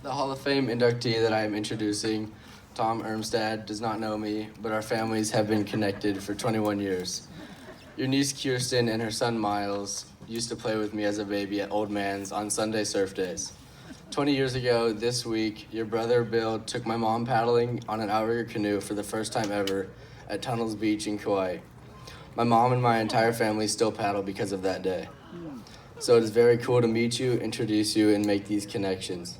The Hall of Fame inductee that I am introducing, Tom Hermstad, does not know me, but our families have been connected for 21 years. Your niece Kirsten and her son Miles used to play with me as a baby at Old Man's on Sunday surf days. 20 years ago this week, your brother Bill took my mom paddling on an outrigger canoe for the first time ever at Tunnels Beach in Kauai. My mom and my entire family still paddle because of that day. So it is very cool to meet you, introduce you, and make these connections.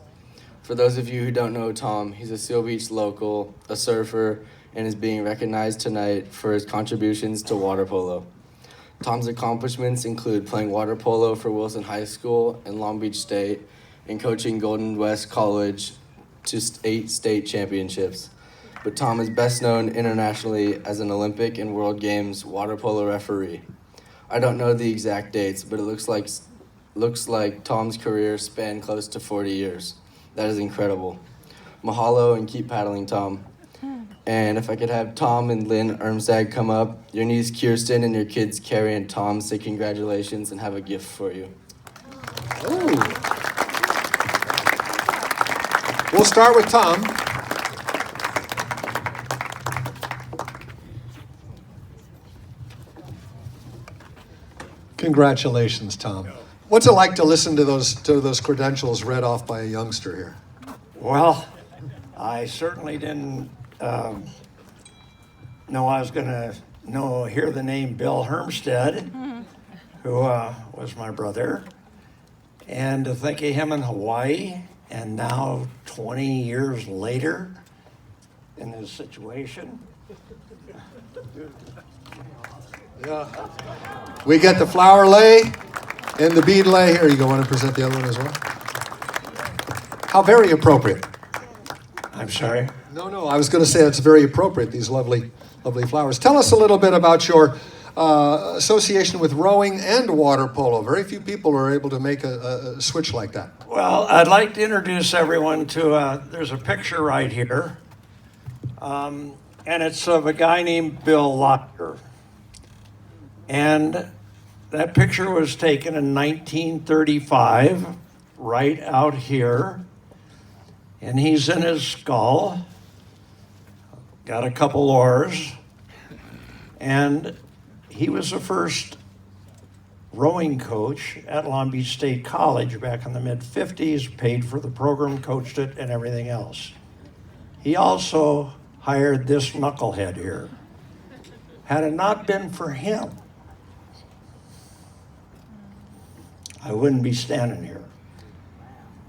For those of you who don't know Tom, he's a Seal Beach local, a surfer, and is being recognized tonight for his contributions to water polo. Tom's accomplishments include playing water polo for Wilson High School and Long Beach State, and coaching Golden West College to 8 state championships. But Tom is best known internationally as an Olympic and World Games water polo referee. I don't know the exact dates, but it looks like Tom's career spanned close to 40 years. That is incredible. Mahalo and keep paddling, Tom. And if I could have Tom and Lynn Hermstad come up, your niece Kirsten and your kids Carrie and Tom say congratulations and have a gift for you. Ooh. We'll start with Tom. Congratulations, Tom. What's it like to listen to those credentials read off by a youngster here? Well, I certainly didn't know I was going to hear the name Bill Hermstad, who was my brother, and to think of him in Hawaii, and now 20 years later in this situation. Yeah. We get the flower lay and the bead lay. Here you go. Want to present the other one as well? How very appropriate. I'm sorry? No, I was going to say it's very appropriate, these lovely flowers. Tell us a little bit about your association with rowing and water polo. Very few people are able to make a switch like that. Well, I'd like to introduce everyone to, there's a picture right here, and it's of a guy named Bill Locker. And that picture was taken in 1935, right out here. And he's in his skull, got a couple oars, and he was the first rowing coach at Long Beach State College back in the mid-50s, paid for the program, coached it, and everything else. He also hired this knucklehead here. Had it not been for him, I wouldn't be standing here.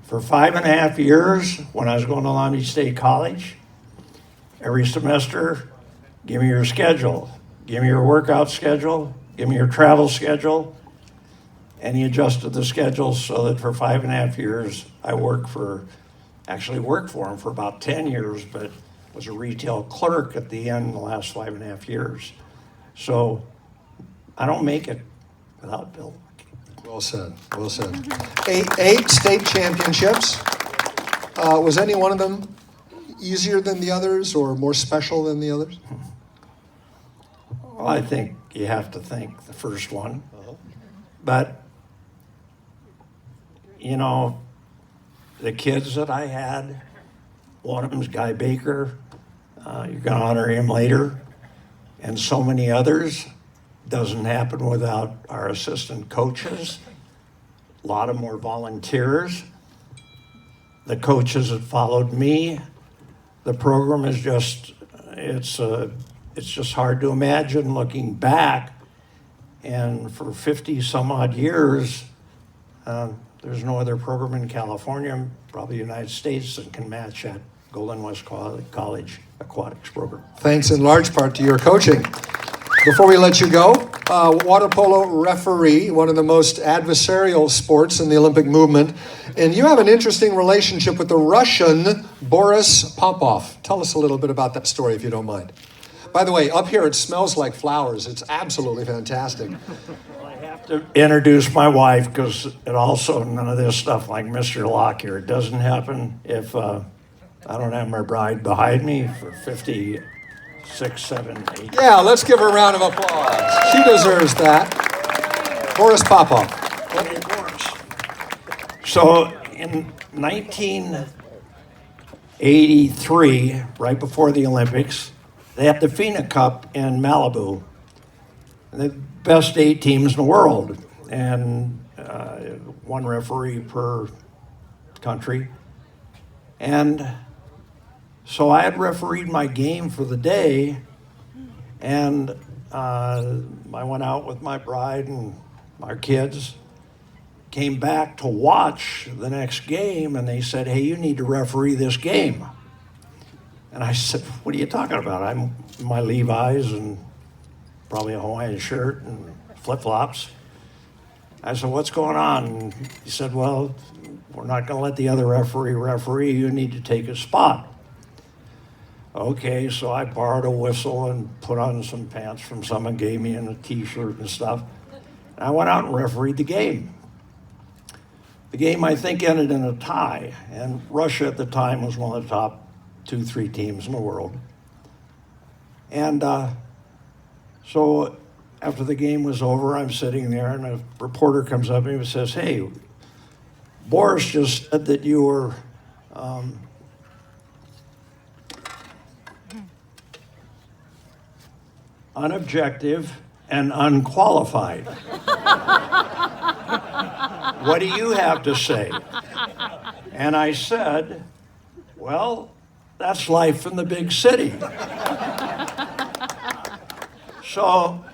For 5.5 years, when I was going to Long Beach State College, every semester, give me your schedule, give me your workout schedule, give me your travel schedule, and he adjusted the schedule so that for 5.5 years, I worked for him for about 10 years, but was a retail clerk at the end of the last 5.5 years. So I don't make it without Bill. Well said. Eight state championships. Was any one of them easier than the others or more special than the others? Well, I think you have to think the first one. But, you know, the kids that I had, one of them's Guy Baker. You're going to honor him later. And so many others. Doesn't happen without our assistant coaches. A lot of more volunteers. The coaches that followed me. The program is just, it's just hard to imagine looking back. And for 50 some odd years, there's no other program in California, probably the United States, that can match that Golden West College aquatics program. Thanks in large part to your coaching. Before we let you go, water polo referee, one of the most adversarial sports in the Olympic movement. And you have an interesting relationship with the Russian Boris Popov. Tell us a little bit about that story, if you don't mind. By the way, up here it smells like flowers. It's absolutely fantastic. I have to introduce my wife because it also, none of this stuff like Mr. Locke here, it doesn't happen if I don't have my bride behind me for 56, 7, 8. Yeah, let's give her a round of applause. She deserves that. Boris Popov. So in 19 '83, right before the Olympics. They had the FINA Cup in Malibu. The best 8 teams in the world, and one referee per country. And so I had refereed my game for the day, and I went out with my bride and our kids, came back to watch the next game, and they said, hey, you need to referee this game. And I said, what are you talking about? I'm in my Levi's and probably a Hawaiian shirt and flip-flops. I said, what's going on? And he said, well, we're not going to let the other referee. You need to take a spot. Okay, so I borrowed a whistle and put on some pants from someone gave me and a t-shirt and stuff. And I went out and refereed the game. The game, I think, ended in a tie. And Russia at the time was one of the top 2-3 teams in the world. And so after the game was over, I'm sitting there, and a reporter comes up to me and says, hey, Boris just said that you were unobjective and unqualified. What do you have to say? And I said, well, that's life in the big city. So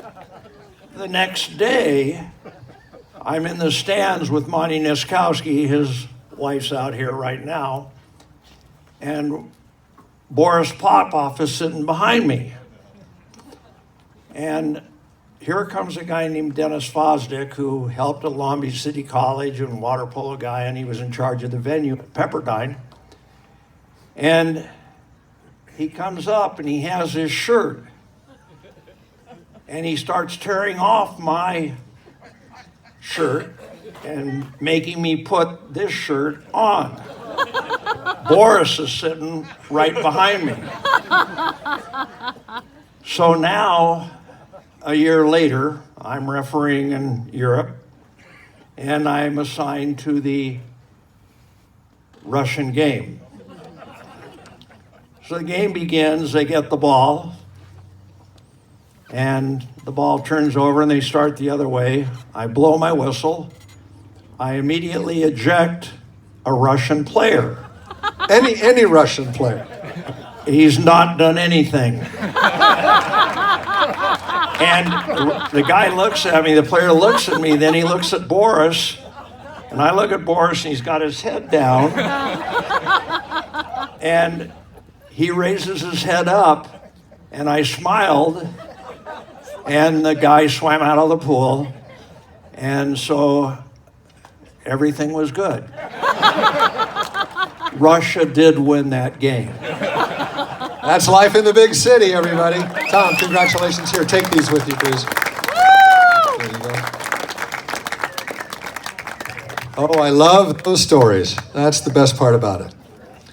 the next day, I'm in the stands with Monty Niskowski. His wife's out here right now. And Boris Popov is sitting behind me. And here comes a guy named Dennis Fosdick, who helped at Long Beach City College and water polo guy, and he was in charge of the venue at Pepperdine. And he comes up and he has his shirt. And he starts tearing off my shirt and making me put this shirt on. Boris is sitting right behind me. So now, a year later, I'm refereeing in Europe, and I'm assigned to the Russian game. So the game begins, they get the ball, and the ball turns over and they start the other way. I blow my whistle. I immediately eject a Russian player. Any Russian player. He's not done anything. And the guy looks at me, the player looks at me, then he looks at Boris, and I look at Boris and he's got his head down, and he raises his head up, and I smiled, and the guy swam out of the pool, and so everything was good. Russia did win that game. That's life in the big city, everybody. Tom, congratulations. Here, take these with you, please. There you go. Oh, I love those stories. That's the best part about it.